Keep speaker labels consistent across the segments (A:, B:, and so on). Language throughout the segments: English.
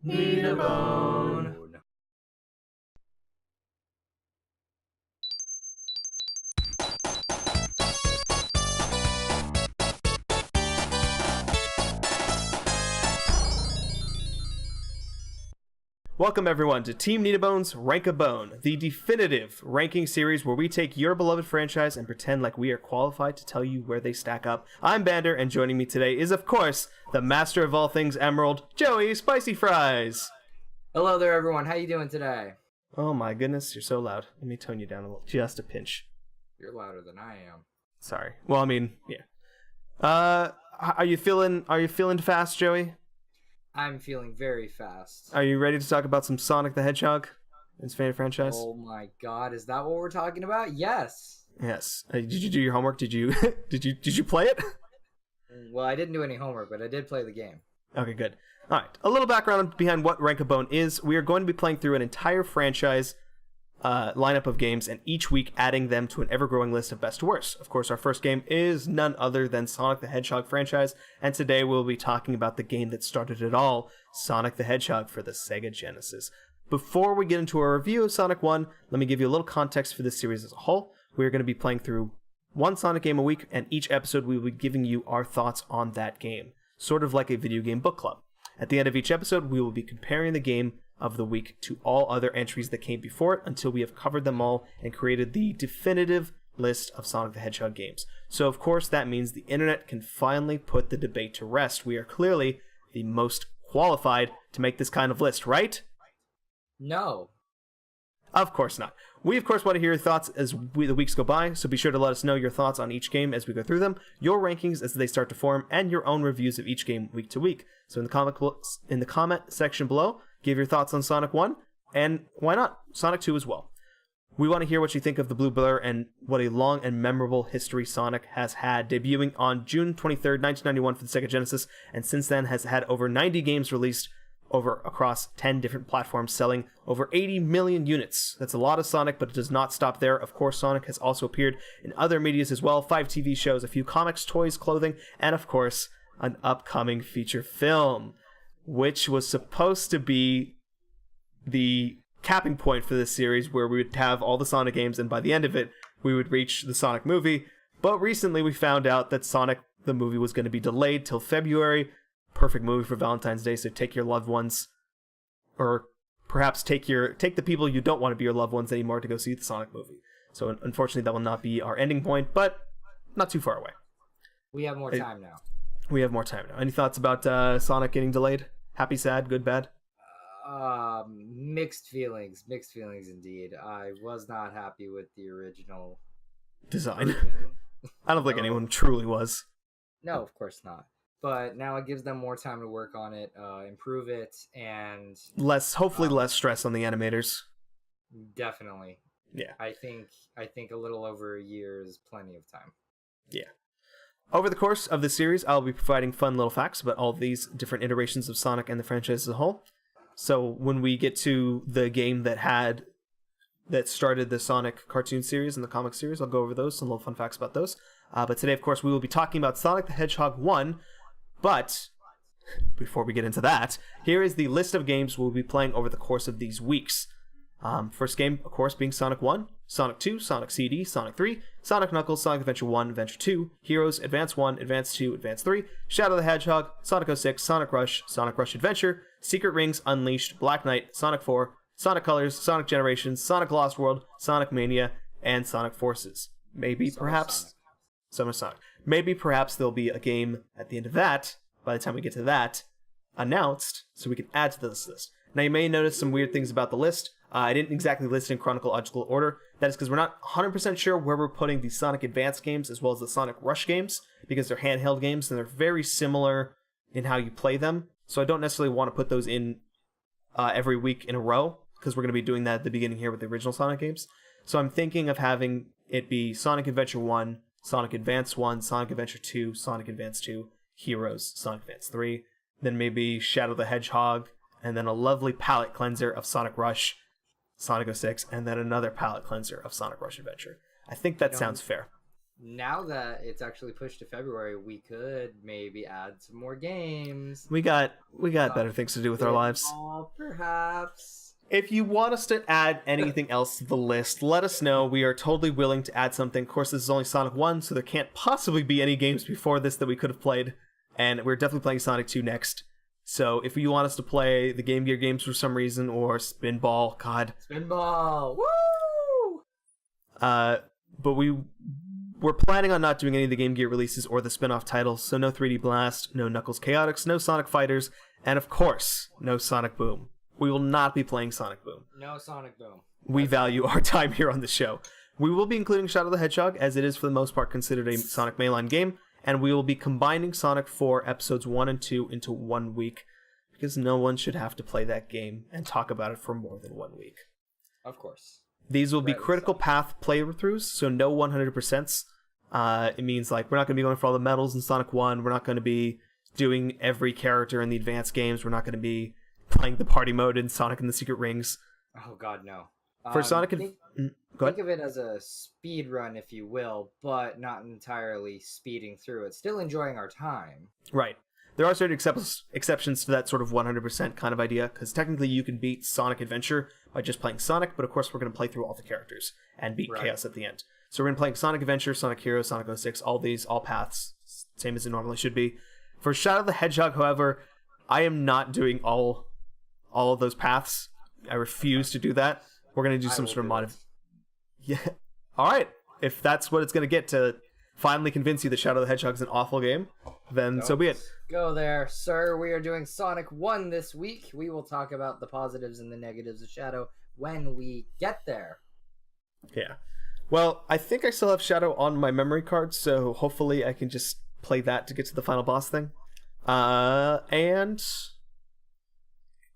A: Need a bone.
B: Welcome everyone to Team Needabone's Rank a Bone, the definitive ranking series where we take your beloved franchise and pretend like we are qualified to tell you where they stack up. I'm Bander, and joining me today is, of course, the master of all things Emerald, Joey Spicy Fries.
A: Hello there, everyone. How you doing today?
B: Oh my goodness, you're so loud. Let me tone you down a little, just a pinch.
A: You're louder than I am.
B: Sorry. Well, I mean, yeah. Are you feeling fast, Joey?
A: I'm feeling very fast.
B: Are you ready to talk about some Sonic the Hedgehog and his favorite franchise?
A: Oh my god, is that what we're talking about? Yes.
B: Yes. Did you do your homework? Did you did you play it?
A: Well, I didn't do any homework, but I did play the game.
B: Okay, good. All right. A little background behind what Rank a Bone is. We are going to be playing through an entire franchise lineup of games, and each week adding them to an ever-growing list of best to worst. Of course, our first game is none other than Sonic the Hedgehog franchise, and today we'll be talking about the game that started it all, Sonic the Hedgehog for the Sega Genesis. Before we get into our review of Sonic 1, let me give you a little context for this series as a whole. We're going to be playing through one Sonic game a week, and each episode we will be giving you our thoughts on that game, sort of like a video game book club. At the end of each episode, we will be comparing the game of the week to all other entries that came before it until we have covered them all and created the definitive list of Sonic the Hedgehog games. So of course that means the internet can finally put the debate to rest. We are clearly the most qualified to make this kind of list, right?
A: No.
B: Of course not. We, of course, want to hear your thoughts as the weeks go by, so be sure to let us know your thoughts on each game as we go through them, your rankings as they start to form, and your own reviews of each game week to week. So in the comment section below, give your thoughts on Sonic 1, and why not Sonic 2 as well. We want to hear what you think of the Blue Blur and what a long and memorable history Sonic has had, debuting on June 23rd, 1991 for the Sega Genesis, and since then has had over 90 games released across 10 different platforms, selling over 80 million units. That's a lot of Sonic, but it does not stop there. Of course, Sonic has also appeared in other medias as well, 5 TV shows, a few comics, toys, clothing, and of course, an upcoming feature film, which was supposed to be the capping point for this series, where we would have all the Sonic games, and by the end of it, we would reach the Sonic movie. But recently, we found out that Sonic the movie was going to be delayed till February. Perfect movie for Valentine's Day, so take your loved ones, or perhaps take the people you don't want to be your loved ones anymore to go see the Sonic movie. So unfortunately, that will not be our ending point, but not too far away.
A: We have more time now.
B: We have more time now. Any thoughts about Sonic getting delayed? Happy, sad, good, bad?
A: Mixed feelings indeed. I was not happy with the original
B: design.
A: version.
B: I don't think anyone truly was.
A: No, of course not. But now it gives them more time to work on it, improve it, and
B: hopefully less stress on the animators.
A: Definitely.
B: Yeah.
A: I think a little over a year is plenty of time.
B: Yeah. Over the course of the series, I'll be providing fun little facts about all these different iterations of Sonic and the franchise as a whole. So when we get to the game that started the Sonic cartoon series and the comic series, I'll go over those, some little fun facts about those. But today, of course, we will be talking about Sonic the Hedgehog 1. But before we get into that, here is the list of games we'll be playing over the course of these weeks. First game, of course, being Sonic 1, Sonic 2, Sonic CD, Sonic 3, Sonic Knuckles, Sonic Adventure 1, Adventure 2, Heroes, Advance 1, Advance 2, Advance 3, Shadow the Hedgehog, Sonic 06, Sonic Rush Adventure, Secret Rings Unleashed, Black Knight, Sonic 4, Sonic Colors, Sonic Generations, Sonic Lost World, Sonic Mania, and Sonic Forces. Summer Sonic. Maybe perhaps there'll be a game at the end of that, by the time we get to that, announced, so we can add to this list. Now you may notice some weird things about the list. I didn't exactly list in chronological order. That is because we're not 100% sure where we're putting the Sonic Advance games as well as the Sonic Rush games, because they're handheld games and they're very similar in how you play them. So I don't necessarily want to put those in every week in a row, because we're going to be doing that at the beginning here with the original Sonic games. So I'm thinking of having it be Sonic Adventure 1, Sonic Advance 1, Sonic Adventure 2, Sonic Advance 2, Heroes, Sonic Advance 3, then maybe Shadow the Hedgehog, and then a lovely palette cleanser of Sonic Rush, Sonic 06, and then another palette cleanser of Sonic Rush Adventure. I think that sounds fair.
A: Now that it's actually pushed to February, we could maybe add some more games.
B: We got better things to do with our lives.
A: Perhaps.
B: If you want us to add anything else to the list, let us know. We are totally willing to add something. Of course, this is only Sonic 1, so there can't possibly be any games before this that we could have played. And we're definitely playing Sonic 2 next. So if you want us to play the Game Gear games for some reason, or Spinball, God.
A: Spinball! Woo!
B: But we're planning on not doing any of the Game Gear releases or the spin-off titles, so no 3D Blast, no Knuckles Chaotix, no Sonic Fighters, and of course, no Sonic Boom. We will not be playing Sonic Boom.
A: No Sonic Boom.
B: We value our time here on the show. We will be including Shadow the Hedgehog, as it is for the most part considered a Sonic mainline game, and we will be combining Sonic 4 episodes 1 and 2 into 1 week, because no one should have to play that game and talk about it for more than 1 week.
A: Of course.
B: These will be critical path playthroughs, so no 100%. It means like we're not going to be going for all the medals in Sonic 1. We're not going to be doing every character in the advanced games. We're not going to be playing the party mode in Sonic and the Secret Rings.
A: Oh God, no.
B: For Sonic,
A: think of it as a speed run, if you will, but not entirely speeding through it. Still enjoying our time.
B: Right. There are certain exceptions to that sort of 100% kind of idea, because technically you can beat Sonic Adventure by just playing Sonic, but of course we're going to play through all the characters and beat Chaos at the end. So we're going to play Sonic Adventure, Sonic Heroes, Sonic 06, all paths, same as it normally should be. For Shadow the Hedgehog, however, I am not doing all of those paths. I refuse to do that. We're going to do some sort of mod. Yeah. All right. If that's what it's going to get to finally convince you that Shadow the Hedgehog is an awful game, then so be it.
A: Go there, sir. We are doing Sonic 1 this week. We will talk about the positives and the negatives of Shadow when we get there.
B: Yeah. Well, I think I still have Shadow on my memory card, so hopefully I can just play that to get to the final boss thing. And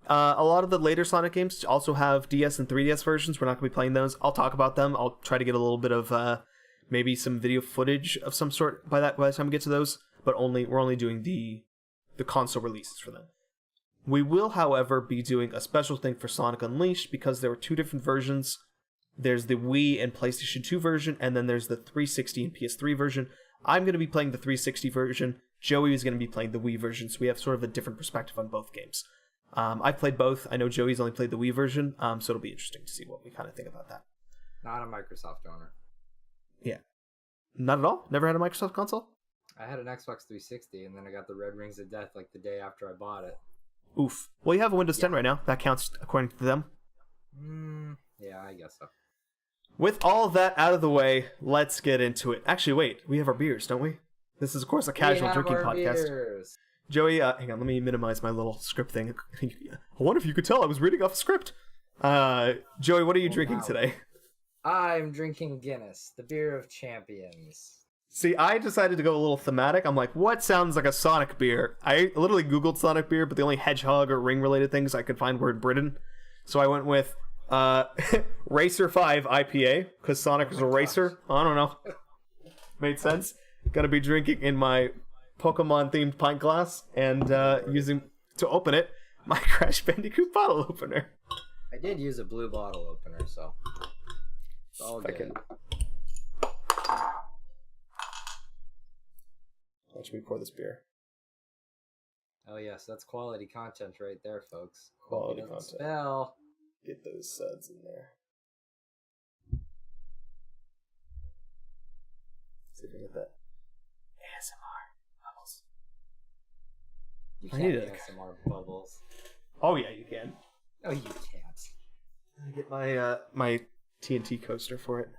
B: a lot of the later Sonic games also have DS and 3DS versions. We're not going to be playing those. I'll talk about them. I'll try to get a little bit of maybe some video footage of some sort by the time we get to those. But we're only doing the console releases for them. We will, however, be doing a special thing for Sonic Unleashed because there were two different versions. There's the Wii and PlayStation 2 version, and then there's the 360 and PS3 version. I'm going to be playing the 360 version. Joey is going to be playing the Wii version, so we have sort of a different perspective on both games. I've played both. I know Joey's only played the Wii version, so it'll be interesting to see what we kind of think about that.
A: Not a Microsoft owner.
B: Yeah. Not at all? Never had a Microsoft console?
A: I had an Xbox 360, and then I got the Red Rings of Death like the day after I bought it.
B: Oof. Well, you have a Windows 10 right now. That counts according to them.
A: Yeah, I guess so.
B: With all of that out of the way, let's get into it. Actually, wait. We have our beers, don't we? This is, of course, a casual drinking podcast. Beers. Joey, hang on. Let me minimize my little script thing. I wonder if you could tell I was reading off a script. Joey, what are you drinking today?
A: I'm drinking Guinness, the beer of champions.
B: See, I decided to go a little thematic. I'm like, what sounds like a Sonic beer? I literally Googled Sonic beer, but the only hedgehog or ring-related things I could find were in Britain. So I went with Racer 5 IPA, because Sonic was a racer. I don't know. Made sense. Gonna be drinking in my Pokemon-themed pint glass, and using, to open it, my Crash Bandicoot bottle opener.
A: I did use a blue bottle opener, so it's all good.
B: Watch me pour this beer.
A: Oh yes, that's quality content right there, folks.
B: Quality content.
A: Spell.
B: Get those suds in there. See if I can get that ASMR bubbles.
A: You can't ASMR bubbles.
B: Oh yeah, you can.
A: Oh, you can't.
B: I get my my TNT coaster for it.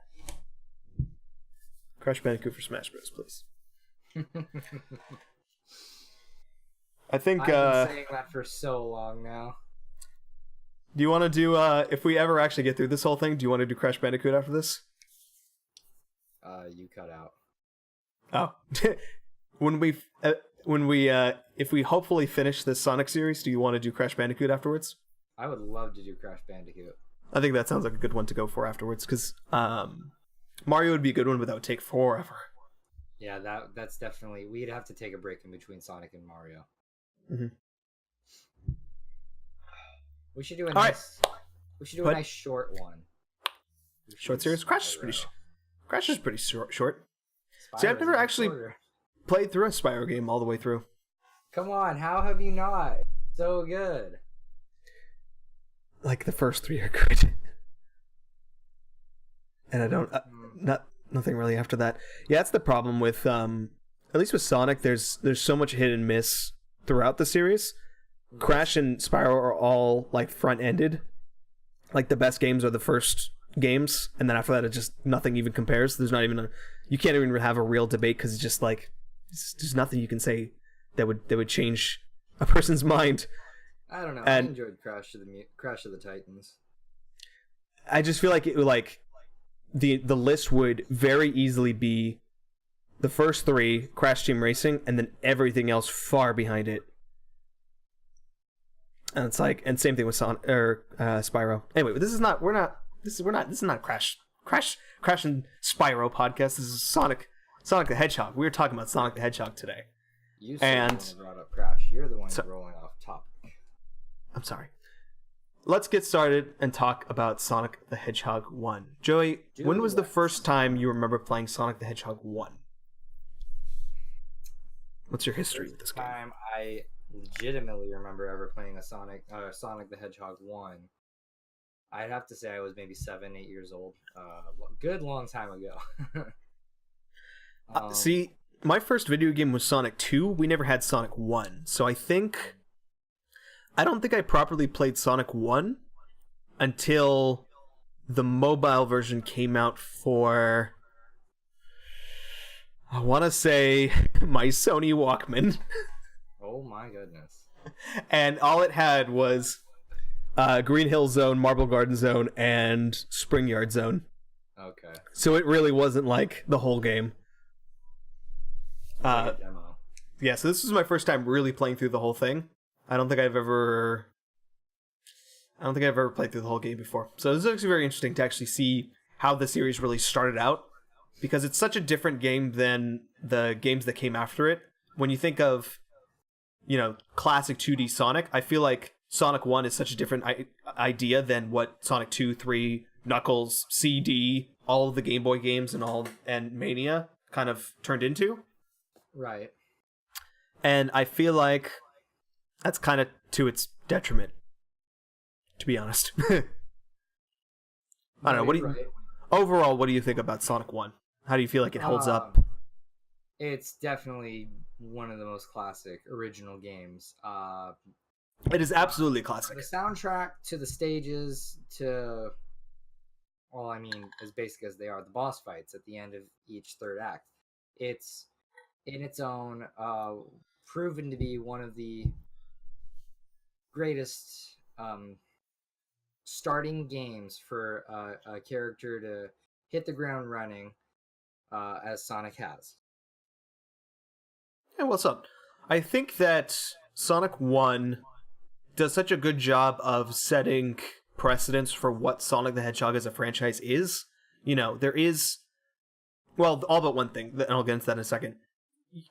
B: Crash Bandicoot for Smash Bros, please. I think
A: I've been saying that for so long now.
B: Do you want to do if we ever actually get through this whole thing, do you want to do Crash Bandicoot after this?
A: You cut out.
B: Oh. when we if we hopefully finish this Sonic series, do you want to do Crash Bandicoot afterwards?
A: I would love to do Crash Bandicoot.
B: I think that sounds like a good one to go for afterwards, because Mario would be a good one, but that would take forever.
A: Yeah, that's definitely... We'd have to take a break in between Sonic and Mario.
B: Mm-hmm.
A: We should do a nice... We should do a nice short one.
B: Short series? Crash is pretty short. See, I've never
A: Spyro's
B: actually
A: shorter.
B: played through a Spyro game all the way through.
A: Come on, how have you not? So good.
B: Like the first 3 are good, and I don't nothing really after that. Yeah, that's the problem with at least with Sonic. There's so much hit and miss throughout the series. Crash and Spyro are all like front ended. Like the best games are the first games, and then after that, it just nothing even compares. There's not even you can't even have a real debate because it's just like there's nothing you can say that would change a person's mind.
A: I don't know.
B: And
A: I enjoyed Crash of the Titans.
B: I just feel like it would like the list would very easily be the first 3, Crash Team Racing, and then everything else far behind it. And it's like, and same thing with Spyro. Anyway, this is not Crash and Spyro podcast. This is Sonic the Hedgehog. We were talking about Sonic the Hedgehog today.
A: You brought up Crash. You're the one rolling off topic.
B: I'm sorry. Let's get started and talk about Sonic the Hedgehog 1. Joey, when was the first time you remember playing Sonic the Hedgehog 1? What's your history with this game?
A: I legitimately remember ever playing a Sonic the Hedgehog 1. I'd have to say I was maybe 7, 8 years old. Good long time ago.
B: See, my first video game was Sonic 2. We never had Sonic 1. So I don't think I properly played Sonic 1 until the mobile version came out for, I want to say, my Sony Walkman.
A: Oh my goodness.
B: And all it had was Green Hill Zone, Marble Garden Zone, and Spring Yard Zone.
A: Okay.
B: So it really wasn't like the whole game.
A: Like a demo.
B: Yeah, so this was my first time really playing through the whole thing. I don't think I've ever played through the whole game before. So this is actually very interesting to actually see how the series really started out, because it's such a different game than the games that came after it. When you think of, classic 2D Sonic, I feel like Sonic 1 is such a different idea than what Sonic 2, 3, Knuckles, CD, all of the Game Boy games and Mania kind of turned into.
A: Right.
B: And I feel like that's kind of to its detriment, to be honest. I don't know. Overall, what do you think about Sonic 1? How do you feel like it holds up?
A: It's definitely one of the most classic original games.
B: It is absolutely classic.
A: The soundtrack to the stages to, well, I mean, as basic as they are, the boss fights at the end of each third act. It's in its own proven to be one of the greatest starting games for a character to hit the ground running as Sonic has.
B: Yeah, what's up? I think that Sonic 1 does such a good job of setting precedence for what Sonic the Hedgehog as a franchise is. There is, well, all but one thing, and I'll get into that in a second.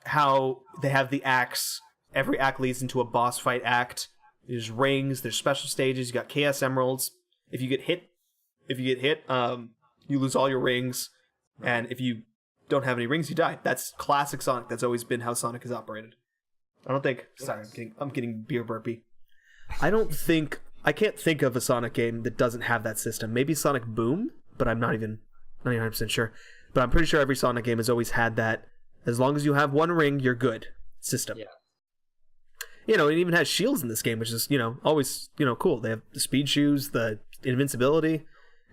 B: How they have the acts. Every act leads into a boss fight act. There's rings, there's special stages, you got Chaos Emeralds. If you get hit, you lose all your rings. And if you don't have any rings, you die. That's classic Sonic. That's always been how Sonic has operated. Sorry, I'm getting beer burpy. I can't think of a Sonic game that doesn't have that system. Maybe Sonic Boom, but I'm not even 99% sure. But I'm pretty sure every Sonic game has always had that. As long as you have one ring, you're good system.
A: Yeah.
B: It even has shields in this game, which is, always, cool. They have the speed shoes, the invincibility.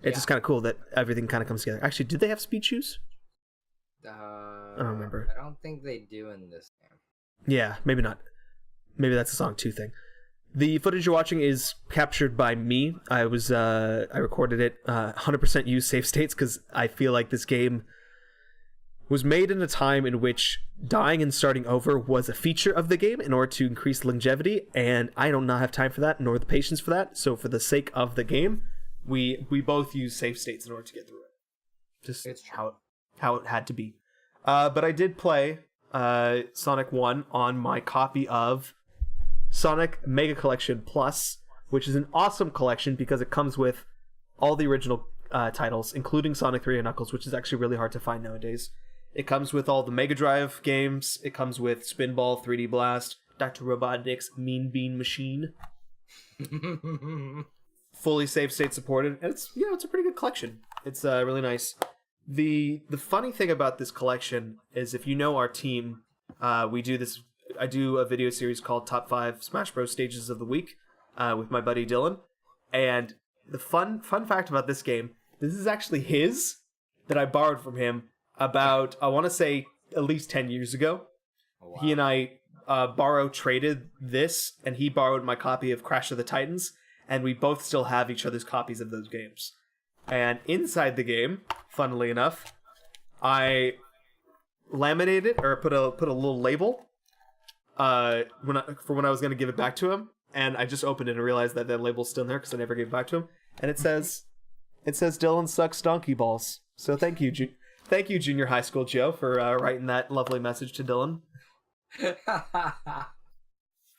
B: It's just kind of cool that everything kind of comes together. Actually, did they have speed shoes? I don't remember.
A: I don't think they do in this game.
B: Yeah, maybe not. Maybe that's a Sonic 2 thing. The footage you're watching is captured by me. I recorded it, 100% use save states, because I feel like this game was made in a time in which dying and starting over was a feature of the game in order to increase longevity, and I do not have time for that, nor the patience for that. So for the sake of the game, we both use save states in order to get through it. Just how it had to be. But I did play Sonic 1 on my copy of Sonic Mega Collection Plus, which is an awesome collection because it comes with all the original titles, including Sonic 3 and Knuckles, which is actually really hard to find nowadays. It comes with all the Mega Drive games. It comes with Spinball, 3D Blast, Dr. Robotnik's Mean Bean Machine. Fully save state supported, and it's a pretty good collection. It's really nice. The funny thing about this collection is, if you know our team, we do this. I do a video series called Top 5 Smash Bros. Stages of the Week with my buddy Dylan, and the fun fact about this game, this is actually his that I borrowed from him about, I want to say, at least 10 years ago. Oh, wow. He and I traded this, and he borrowed my copy of Crash of the Titans, and we both still have each other's copies of those games. And inside the game, funnily enough, I laminated or put a little label when I was going to give it back to him, and I just opened it and realized that label's still in there because I never gave it back to him. And it says Dylan sucks donkey balls. So thank you, junior high school Joe, for writing that lovely message to Dylan. Thought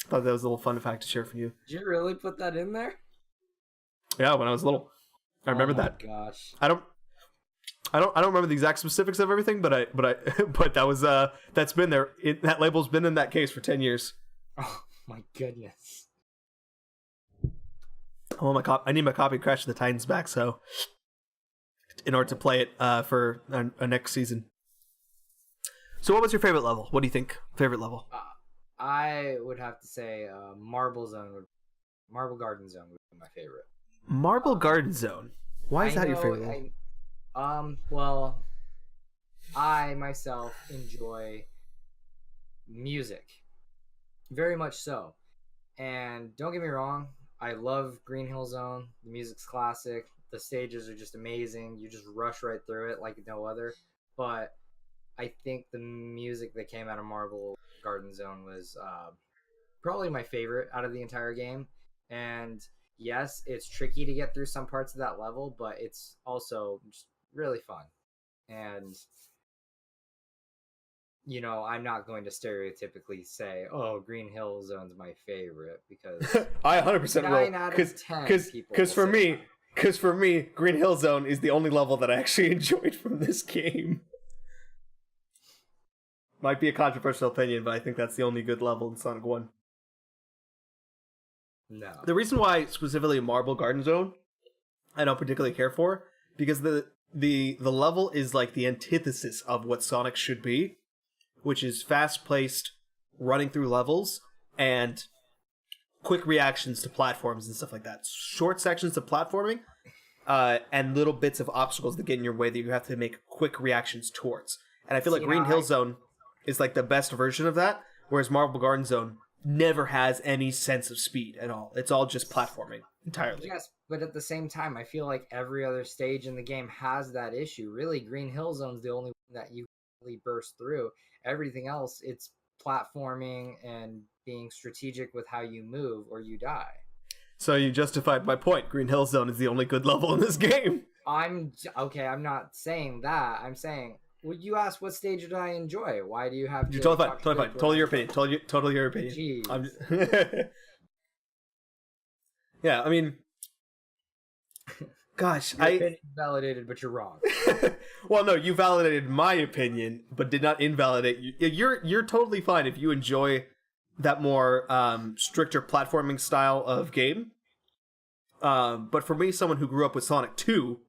B: that was a little fun fact to share for you.
A: Did you really put that in there?
B: Yeah, when I was little, I remember that.
A: Gosh,
B: I don't remember the exact specifics of everything, but that was that's been there. That label's been in that case for 10 years.
A: Oh my goodness.
B: I need my copy of Crash of the Titans back, so in order to play it for our next season. So what was your favorite level? What do you think? Favorite level?
A: I would have to say Marble Garden Zone would be my favorite.
B: Marble Garden Zone? Why is that your favorite level?
A: Well, I myself enjoy music. Very much so. And don't get me wrong, I love Green Hill Zone. The music's classic. The stages are just amazing. You just rush right through it like no other. But I think the music that came out of Marble Garden Zone was probably my favorite out of the entire game. And yes, it's tricky to get through some parts of that level, but it's also just really fun. And I'm not going to stereotypically say, "Oh, Green Hill Zone's my favorite," because
B: I 100% will. Because for me, Green Hill Zone is the only level that I actually enjoyed from this game. Might be a controversial opinion, but I think that's the only good level in Sonic 1.
A: No.
B: The reason why specifically Marble Garden Zone I don't particularly care for, because the level is like the antithesis of what Sonic should be, which is fast-paced, running through levels, and quick reactions to platforms and stuff like that. Short sections of platforming, and little bits of obstacles that get in your way that you have to make quick reactions towards. And I feel like Green Hill Zone is like the best version of that, whereas Marble Garden Zone never has any sense of speed at all. It's all just platforming entirely.
A: Yes, but at the same time, I feel like every other stage in the game has that issue. Really, Green Hill Zone's the only one that you really burst through. Everything else, it's platforming and being strategic with how you move or you die.
B: So you justified my point. Green Hill Zone is the only good level in this game.
A: I'm not saying that. I'm saying, well, you asked what stage did I enjoy? Why do you have to...
B: You're totally fine. Totally your opinion. Totally your opinion.
A: Jeez.
B: Yeah, I mean... Gosh,
A: Your opinion validated, but you're wrong.
B: Well, no, you validated my opinion, but did not invalidate you. You're totally fine if you enjoy that more stricter platforming style of game. But for me, someone who grew up with Sonic 2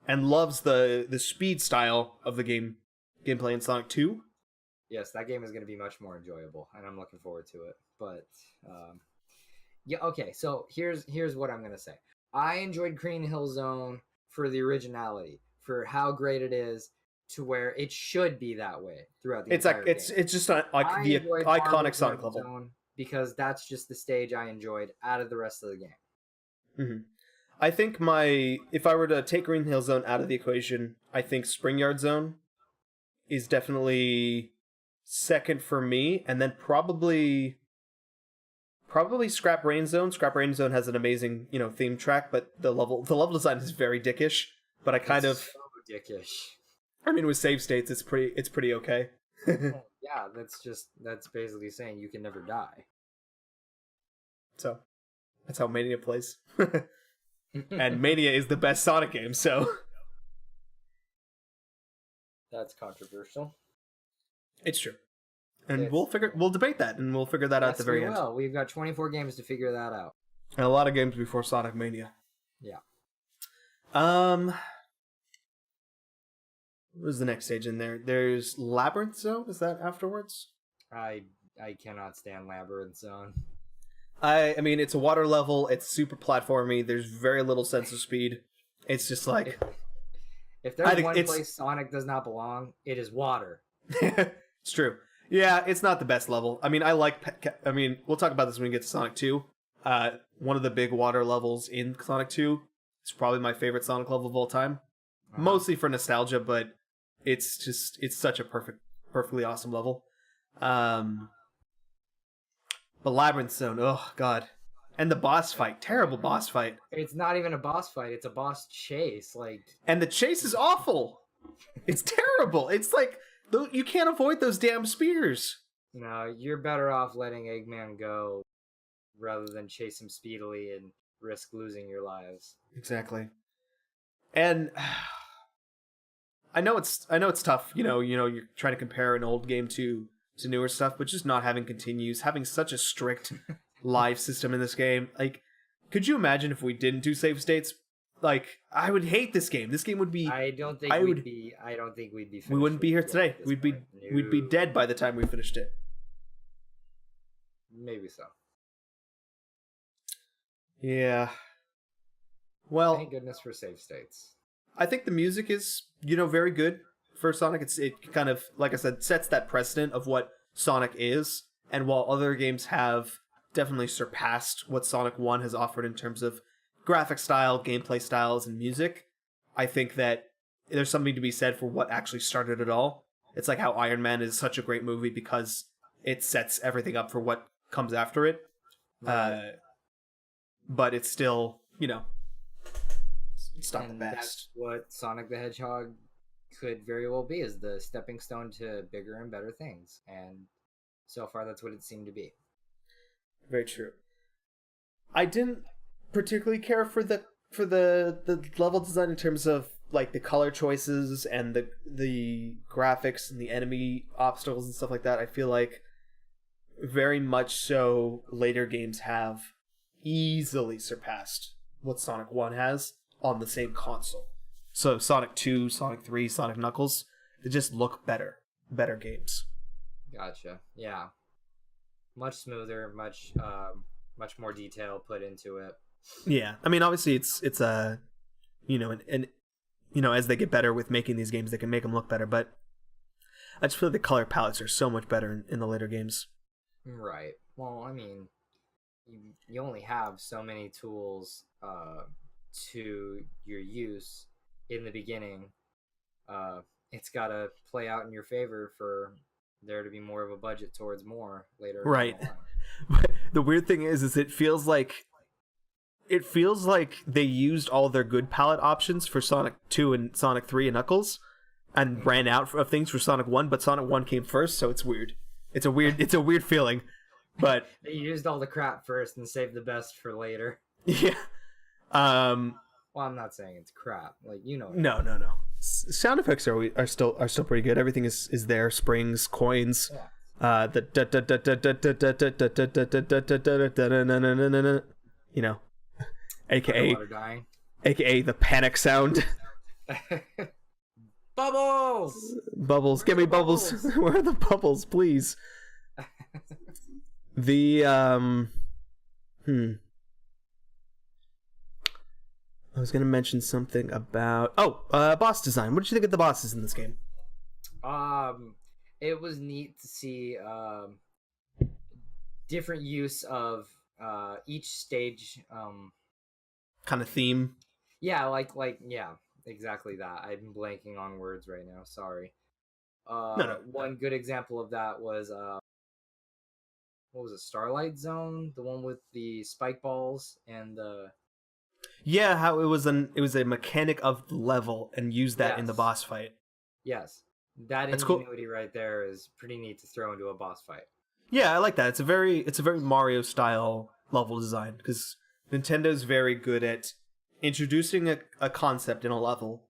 B: and loves the speed style of the gameplay in Sonic 2.
A: Yes, that game is going to be much more enjoyable, and I'm looking forward to it. But yeah, okay. So here's what I'm going to say. I enjoyed Green Hill Zone for the originality, for how great it is, to where it should be that way throughout the entire game.
B: It's just like the iconic Sonic level,
A: Zone because that's just the stage I enjoyed out of the rest of the game.
B: Mm-hmm. I think if I were to take Green Hill Zone out of the equation, I think Spring Yard Zone is definitely second for me, and then probably Scrap Rain Zone. Scrap Rain Zone has an amazing, theme track, but the level design is very dickish. But
A: So dickish.
B: I mean, with save states, it's pretty okay.
A: Yeah, that's basically saying you can never die.
B: So that's how Mania plays. And Mania is the best Sonic game, so
A: That's controversial.
B: It's true. And
A: It's,
B: we'll debate that, and we'll figure that out at the very end.
A: Will. We've got 24 games to figure that out.
B: And a lot of games before Sonic Mania.
A: Yeah.
B: What was the next stage in there? There's Labyrinth Zone. Is that afterwards?
A: I cannot stand Labyrinth Zone.
B: I mean, it's a water level. It's super platformy. There's very little sense of speed. It's just like...
A: If there's one place Sonic does not belong, it is water.
B: It's true. Yeah, it's not the best level. I mean, we'll talk about this when we get to Sonic 2. One of the big water levels in Sonic 2 is probably my favorite Sonic level of all time. Mostly for nostalgia, but it's such a perfectly awesome level. But Labyrinth Zone, oh god. And the boss fight, terrible boss fight.
A: It's not even a boss fight, it's a boss chase.
B: And the chase is awful. It's terrible. It's like, you can't avoid those damn spears.
A: No, you're better off letting Eggman go rather than chase him speedily and risk losing your lives.
B: Exactly. And I know it's tough, you're trying to compare an old game to newer stuff, but just not having continues, having such a strict live system in this game. Like, could you imagine if we didn't do save states? Like, I would hate this game. This game would be... I don't think we'd be finished. We wouldn't be here today. We'd be dead by the time we finished it.
A: Maybe so.
B: Yeah. Well,
A: thank goodness for save states.
B: I think the music is, very good for Sonic. It kind of, like I said, sets that precedent of what Sonic is. And while other games have definitely surpassed what Sonic 1 has offered in terms of graphic style, gameplay styles, and music, I think that there's something to be said for what actually started it all. It's like how Iron Man is such a great movie because it sets everything up for what comes after it. Right. But it's still, it's not the best.
A: That's what Sonic the Hedgehog could very well be, is the stepping stone to bigger and better things. And so far, that's what it seemed to be.
B: Very true. I didn't particularly care for the level design in terms of like the color choices and the graphics and the enemy obstacles and stuff like that. I feel like very much so later games have easily surpassed what Sonic 1 has on the same console. So Sonic 2, Sonic 3, Sonic Knuckles, they just look better games. Gotcha.
A: Yeah. Much smoother, much more detail put into it.
B: Yeah. I mean, obviously it's a, and as they get better with making these games, they can make them look better, but I just feel like the color palettes are so much better in the later games.
A: Right. Well, I mean, you only have so many tools to your use in the beginning. It's got to play out in your favor for there to be more of a budget towards more later.
B: Right. But the weird thing is it feels like they used all their good palette options for Sonic 2 and Sonic 3 and Knuckles and ran out of things for Sonic 1, but Sonic 1 came first, so it's weird. It's a weird feeling. But
A: they used all the crap first and saved the best for later.
B: Yeah.
A: Well, I'm not saying it's crap. Like,
B: No. Sound effects are still pretty good. Everything is there. Springs, coins. AKA the panic sound. Bubbles. Give me bubbles. Where are the bubbles, please? I was going to mention something about... boss design. What did you think of the bosses in this game?
A: It was neat to see different use of each stage.
B: Kind of theme?
A: Yeah, yeah, exactly that. I'm blanking on words right now. Sorry.
B: No.
A: One good example of that was... what was it? Starlight Zone? The one with the spike balls and the...
B: Yeah, how it was a mechanic of the level and used that in the boss fight.
A: Yes. That's ingenuity cool. Right there is pretty neat to throw into a boss fight.
B: Yeah, I like that. It's a very Mario style level design because Nintendo's very good at introducing a concept in a level,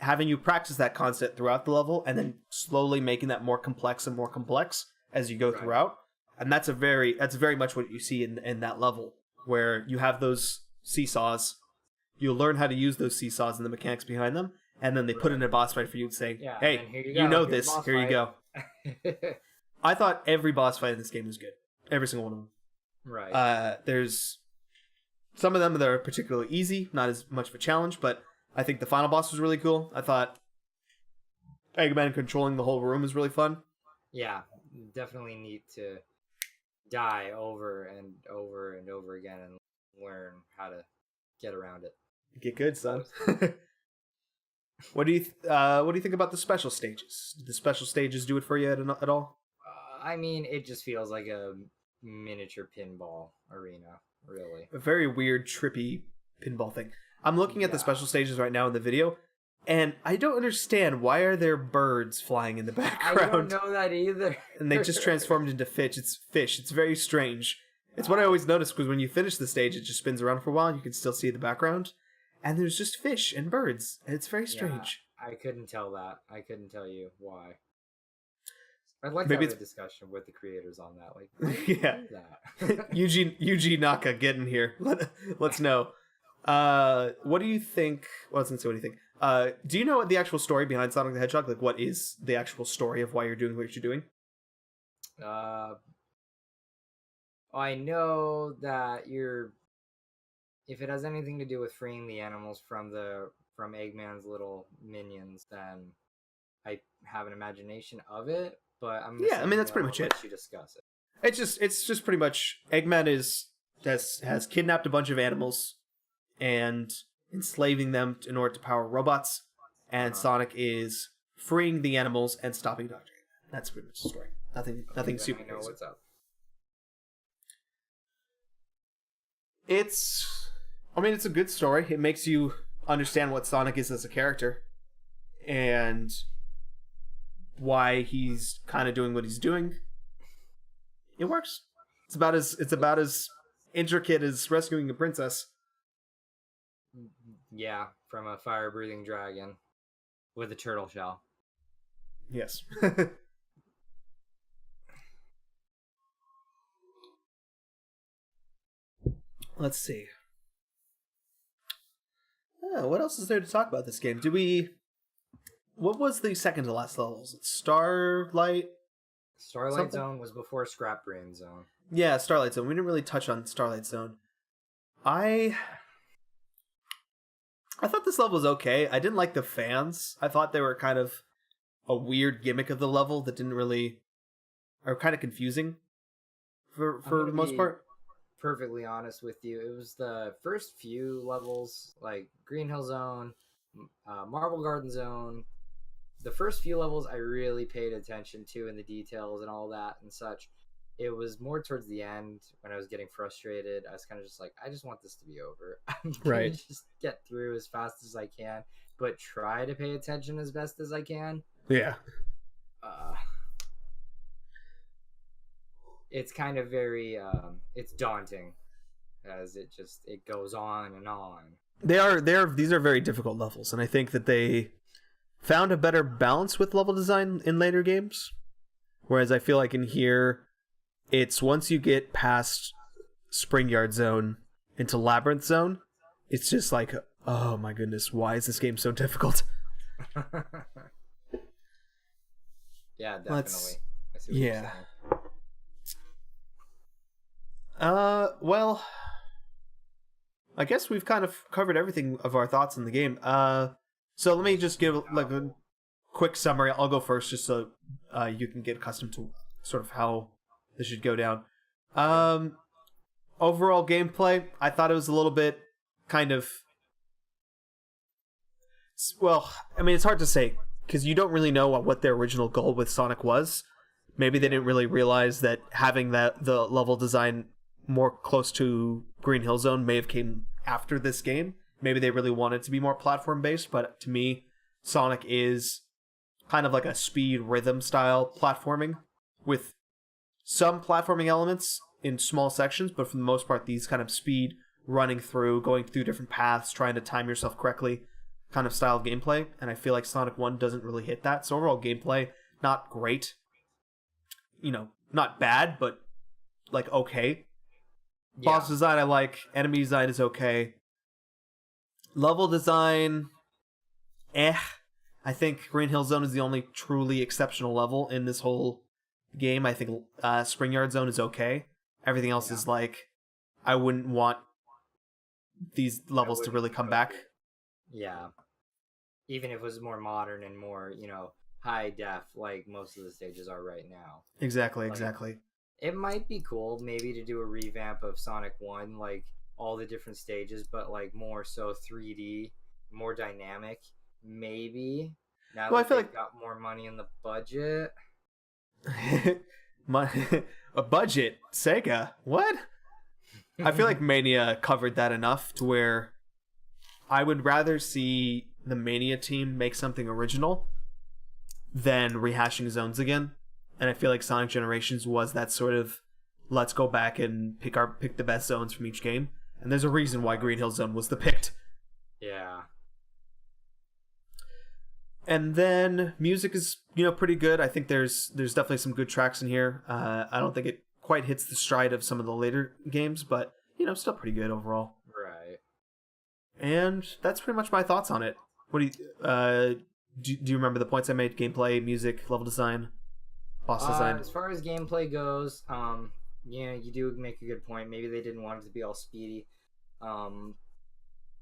B: having you practice that concept throughout the level, and then slowly making that more complex and more complex as you go throughout. And that's very much what you see in that level, where you have those seesaws. You learn how to use those seesaws and the mechanics behind them, and then they put in a boss fight for you and say, "Hey, you know this. Here you go." I thought every boss fight in this game was good. Every single one of them.
A: Right.
B: There's some of them that are particularly easy, not as much of a challenge, but I think the final boss was really cool. I thought Eggman controlling the whole room was really fun.
A: Yeah, definitely need to die over and over and over again and learn how to get around it.
B: Get good, son. What do you think about the special stages? Did the special stages do it for you at all?
A: I mean, it just feels like a miniature pinball arena, really.
B: A very weird, trippy pinball thing. I'm looking at the special stages right now in the video, and I don't understand, why are there birds flying in the background?
A: I don't know that either.
B: And they just transformed into fish. It's very strange. It's what I always notice, because when you finish the stage, it just spins around for a while, and you can still see the background. And there's just fish and birds, and it's very strange.
A: Yeah, I couldn't tell that. I couldn't tell you why. I'd like to have a discussion with the creators on that. Like,
B: yeah,
A: that?
B: Yuji Naka, get in here. Let's know. What do you think? Well, I was gonna say, what do you think? Do you know what the actual story behind Sonic the Hedgehog? Like, what is the actual story of why you're doing what you're doing?
A: I know that if it has anything to do with freeing the animals from Eggman's little minions, then I have an imagination of it. But I
B: mean, that's pretty much it.
A: You discuss it.
B: It's just pretty much Eggman has kidnapped a bunch of animals and enslaving them in order to power robots, and Sonic is freeing the animals and stopping Dr. Eggman. That's pretty much the story. Nothing super crazy. I know what's up. It's a good story. It makes you understand what Sonic is as a character, and why he's kind of doing what he's doing. It works. It's about as intricate as rescuing a princess.
A: Yeah, from a fire-breathing dragon with a turtle shell.
B: Yes. Let's see. What else is there to talk about this game? What was the second to last level? Was it Starlight?
A: Starlight Zone was before Scrap Brain Zone.
B: Yeah, Starlight Zone. We didn't really touch on Starlight Zone. I thought this level was okay. I didn't like the fans. I thought they were kind of a weird gimmick of the level that are kind of confusing for the most part.
A: Perfectly honest with you, it was the first few levels, like Green Hill Zone, Marble Garden Zone. The first few levels I really paid attention to, and the details and all that and such. It was more towards the end when I was getting frustrated. I was kind of just like, I just want this to be over. I'm gonna just get through as fast as I can, but try to pay attention as best as I can.
B: Yeah.
A: It's kind of very it's daunting as it goes on and on.
B: These are very difficult levels, and I think that they found a better balance with level design in later games. Whereas I feel like in here, it's once you get past Spring Yard Zone into Labyrinth Zone, it's just like, oh my goodness, why is this game so difficult?
A: Yeah, definitely. I see what you're saying.
B: Well, I guess we've kind of covered everything of our thoughts in the game. So let me just give like a quick summary. I'll go first, just so you can get accustomed to sort of how this should go down. Overall gameplay, I thought it was a little bit kind of... Well, I mean, it's hard to say, because you don't really know what their original goal with Sonic was. Maybe they didn't really realize that having the level design more close to Green Hill Zone may have came after this game. Maybe they really wanted to be more platform-based, but to me, Sonic is kind of like a speed rhythm style platforming with some platforming elements in small sections, but for the most part, these kind of speed running through, going through different paths, trying to time yourself correctly. kind of style of gameplay, and I feel like Sonic 1 doesn't really hit that. So overall gameplay, not great. Not bad, but like okay.
A: Yeah.
B: Boss design I like, enemy design is okay. Level design, I think Green Hill Zone is the only truly exceptional level in this whole game. I think Spring Yard Zone is okay. Everything else is like, I wouldn't want these levels to really come back.
A: Yeah. Even if it was more modern and more, high def, like most of the stages are right now.
B: Exactly.
A: It might be cool maybe to do a revamp of Sonic 1, like all the different stages, but like more so 3D, more dynamic. Maybe. Now that I feel like got more money in the budget.
B: A budget? Sega? What? I feel like Mania covered that enough to where I would rather see the Mania team make something original than rehashing zones again. And I feel like Sonic Generations was that sort of, let's go back and pick the best zones from each game. And there's a reason why Green Hill Zone was the picked.
A: Yeah.
B: And then music is, pretty good. I think there's definitely some good tracks in here. I don't think it quite hits the stride of some of the later games, but, still pretty good overall.
A: Right.
B: And that's pretty much my thoughts on it. What do you remember the points I made? Gameplay, music, level design, boss design?
A: As far as gameplay goes, you do make a good point. Maybe they didn't want it to be all speedy.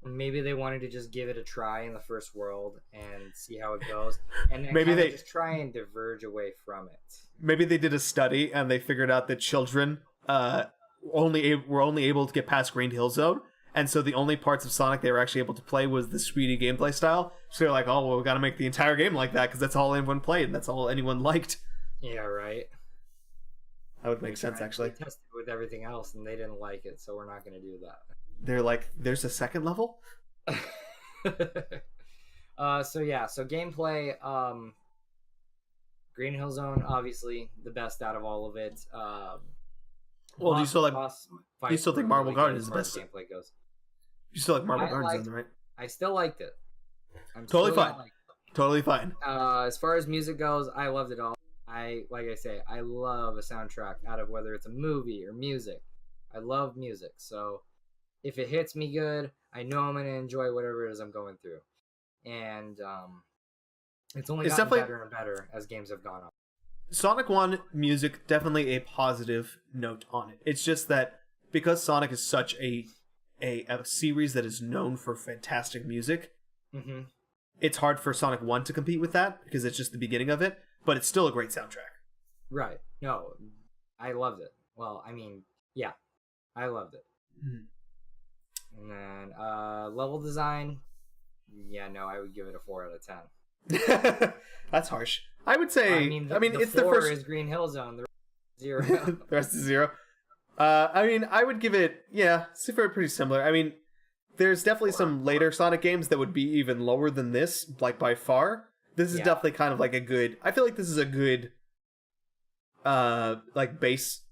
A: Maybe they wanted to just give it a try in the first world and see how it goes, and then maybe they just try and diverge away from it.
B: Maybe they did a study and they figured out that children were only able to get past Green Hill Zone, and so the only parts of Sonic they were actually able to play was the speedy gameplay style. So they're like, oh well, we got to make the entire game like that because that's all anyone played and that's all anyone liked.
A: Yeah, right.
B: That would make sense, actually.
A: They tested it with everything else and they didn't like it, so we're not going to do that.
B: They're like, there's a second level?
A: So gameplay, Green Hill Zone, obviously the best out of all of it.
B: Well, do you still think Marble Garden is the best?
A: Gameplay goes.
B: You still like Marble Garden, right?
A: I still liked it.
B: Totally fine. Totally fine.
A: As far as music goes, I loved it all. I love a soundtrack out of whether it's a movie or music. I love music, so if it hits me good, I know I'm going to enjoy whatever it is I'm going through. And it's only gotten better and better as games have gone on.
B: Sonic 1 music, definitely a positive note on it. It's just that because Sonic is such a series that is known for fantastic music, it's hard for Sonic 1 to compete with that because it's just the beginning of it, but it's still a great soundtrack.
A: Right. No, I loved it. Well, I mean, yeah, I loved it. Mm-hmm. And then level design, I would give it a 4 out of 10.
B: That's harsh. I would say. It's the first.
A: Is Green Hill Zone. The rest is 0.
B: The rest is 0. I would give it. Yeah, super pretty similar. I mean, there's definitely some later Sonic games that would be even lower than this, like by far. This is definitely kind of like a good. I feel like this is a good, like base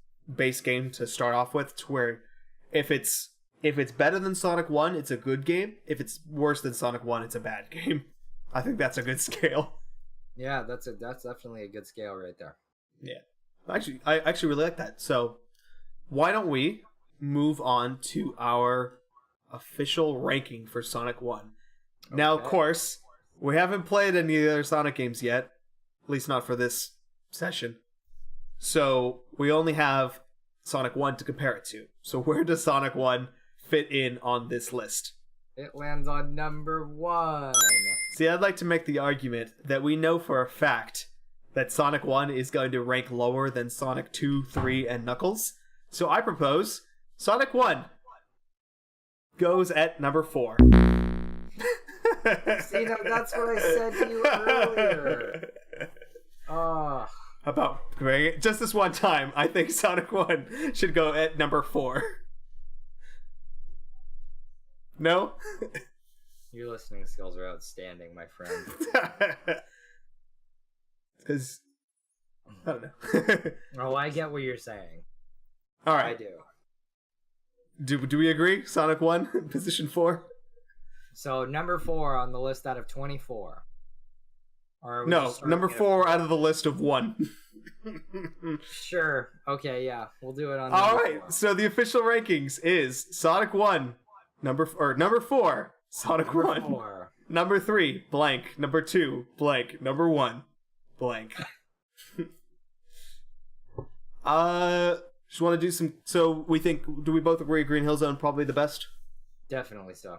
B: game to start off with, to where if it's better than Sonic 1, it's a good game. If it's worse than Sonic 1, it's a bad game. I think that's a good scale.
A: Yeah, that's definitely a good scale right there.
B: Yeah. I actually really like that. So, why don't we move on to our official ranking for Sonic 1? Okay. Now, of course, we haven't played any of the other Sonic games yet. At least not for this session. So, we only have Sonic 1 to compare it to. So, where does Sonic 1 fit in on this list?
A: It lands on number 1.
B: See, I'd like to make the argument that we know for a fact that Sonic 1 is going to rank lower than Sonic 2, 3, and Knuckles. So I propose Sonic 1 goes at number 4.
A: See, that's what I said to you earlier.
B: How about just this one time, I think Sonic 1 should go at number 4. No?
A: Your listening skills are outstanding, my friend.
B: Because, I don't know.
A: Oh, I get what you're saying.
B: Alright.
A: I do.
B: Do we agree? Sonic 1, position 4?
A: So number 4 on the list out of 24. Or are we
B: No,
A: just starting
B: number
A: at
B: 4 out of the list of 1.
A: Sure. Okay, yeah. We'll do it on
B: All
A: number
B: right.
A: 4.
B: So the official rankings is Sonic 1, number 4, Sonic
A: Number
B: 1.
A: 4.
B: Number 3, blank. Number 2, blank. Number 1, blank. Just want to do some. So we think. Do we both agree Green Hill Zone probably the best?
A: Definitely so.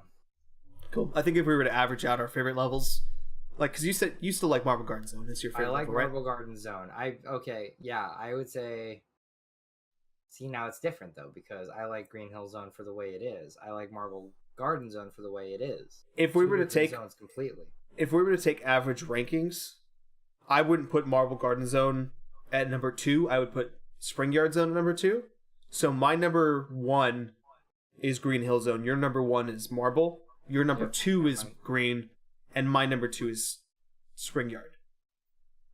B: Cool. I think if we were to average out our favorite levels, like, because you said you still like Marble Garden Zone. It's your favorite
A: I like
B: level, right?
A: Marble Garden Zone. I would say. See, now it's different though because I like Green Hill Zone for the way it is. I like Marble Garden Zone for the way it is.
B: If we were to take
A: zones completely,
B: if we were to take average rankings, I wouldn't put Marble Garden Zone at number 2. I would put Spring Yard Zone at number 2. So my number 1 is Green Hill Zone. Your number 1 is Marble. Your number 2 is Green, and my number 2 is Spring Yard.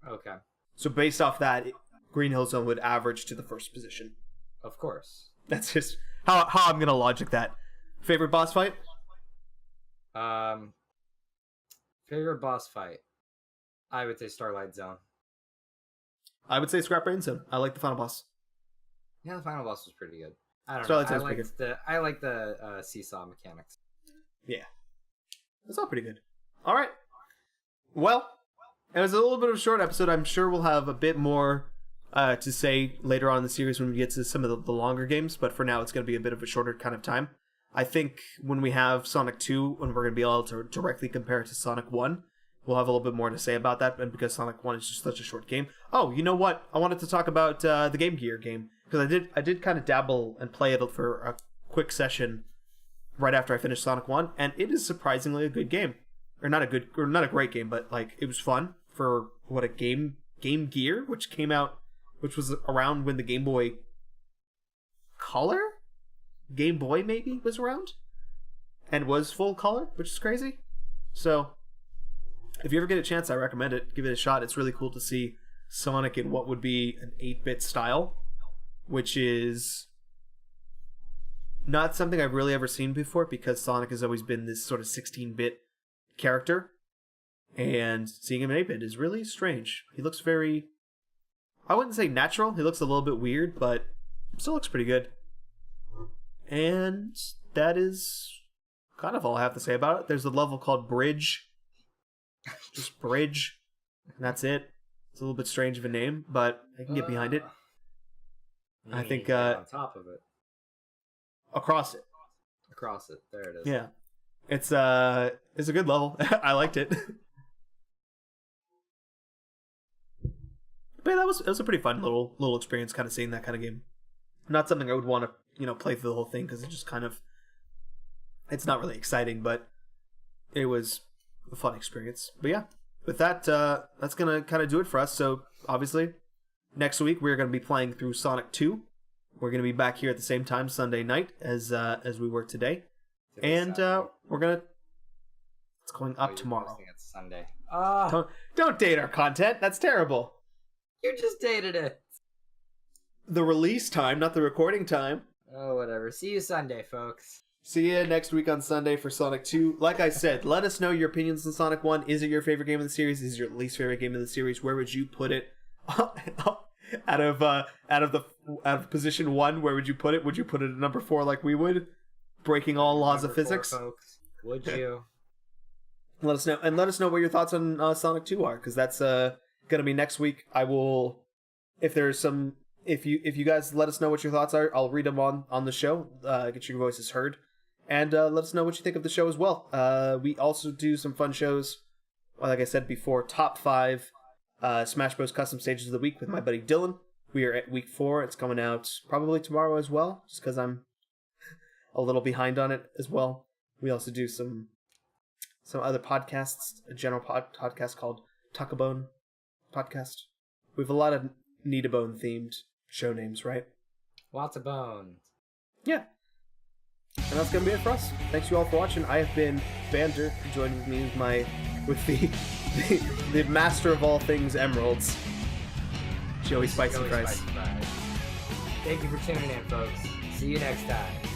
A: Okay.
B: So based off that, Green Hill Zone would average to the first position.
A: Of course.
B: That's just how I'm gonna logic that. Favorite boss fight?
A: Favorite boss fight? I would say Starlight Zone.
B: I would say Scrap Brain Zone. I like the final boss.
A: Yeah, the final boss was pretty good. I don't
B: Starlight
A: know.
B: Zone's pretty
A: I like the seesaw mechanics.
B: Yeah. That's all pretty good. All right. Well, it was a little bit of a short episode. I'm sure we'll have a bit more to say later on in the series when we get to some of the longer games, but for now it's going to be a bit of a shorter kind of time. I think when we have Sonic 2, when we're going to be able to directly compare it to Sonic 1, we'll have a little bit more to say about that, and because Sonic 1 is just such a short game. Oh, you know what? I wanted to talk about the Game Gear game, because I did kind of dabble and play it for a quick session right after I finished Sonic 1, and it is surprisingly a good game. Not a great game, but like it was fun for what a Game Gear, which was around when the Game Boy Color? Game Boy maybe was around? And was full color, which is crazy. So if you ever get a chance, I recommend it. Give it a shot. It's really cool to see Sonic in what would be an 8-bit style, which is not something I've really ever seen before because Sonic has always been this sort of 16-bit character. And seeing him in 8-bit is really strange. He looks very... I wouldn't say natural. He looks a little bit weird, but still looks pretty good. And that is kind of all I have to say about it. There's a level called Bridge. Just Bridge. And that's it. It's a little bit strange of a name, but I can get behind it. I think
A: on top of it.
B: Across it.
A: Across it. There it is.
B: Yeah. It's a good level. I liked it. But yeah, it was a pretty fun little experience kind of seeing that kind of game. Not something I would want to, play through the whole thing because it just kind of it's not really exciting, but it was a fun experience. But yeah, with that, that's going to kind of do it for us. So obviously, next week we're going to be playing through Sonic 2. We're going to be back here at the same time Sunday night as we were today. And we're going to... It's going up tomorrow.
A: It's Sunday.
B: Don't date our content. That's terrible.
A: You just dated it.
B: The release time, not the recording time.
A: Oh, whatever. See you Sunday, folks.
B: See you next week on Sunday for Sonic 2. Like I said, let us know your opinions on Sonic 1. Is it your favorite game of the series? Is it your least favorite game of the series? Where would you put it? out of position 1, where would you put it? Would you put it at number 4 like we would? Breaking all laws of physics?
A: 4, folks. Would you?
B: Let us know. And let us know what your thoughts on Sonic 2 are, because that's going to be next week. I will... If you guys let us know what your thoughts are, I'll read them on the show. Get your voices heard. And let us know what you think of the show as well. We also do some fun shows. Like I said before, top 5 Smash Bros. Custom Stages of the Week with my buddy Dylan. We are at week 4. It's coming out probably tomorrow as well, just because I'm a little behind on it as well. We also do some other podcasts, a general podcast called Tuckabone Podcast. We have a lot of Need-a-Bone themed show names, right?
A: Lots of bones.
B: Yeah. And that's going to be it for us. Thanks you all for watching. I have been Vander. Joining me with the master of all things emeralds, Joey Spicy Fries.
A: Thank you for tuning in, folks. See you next time.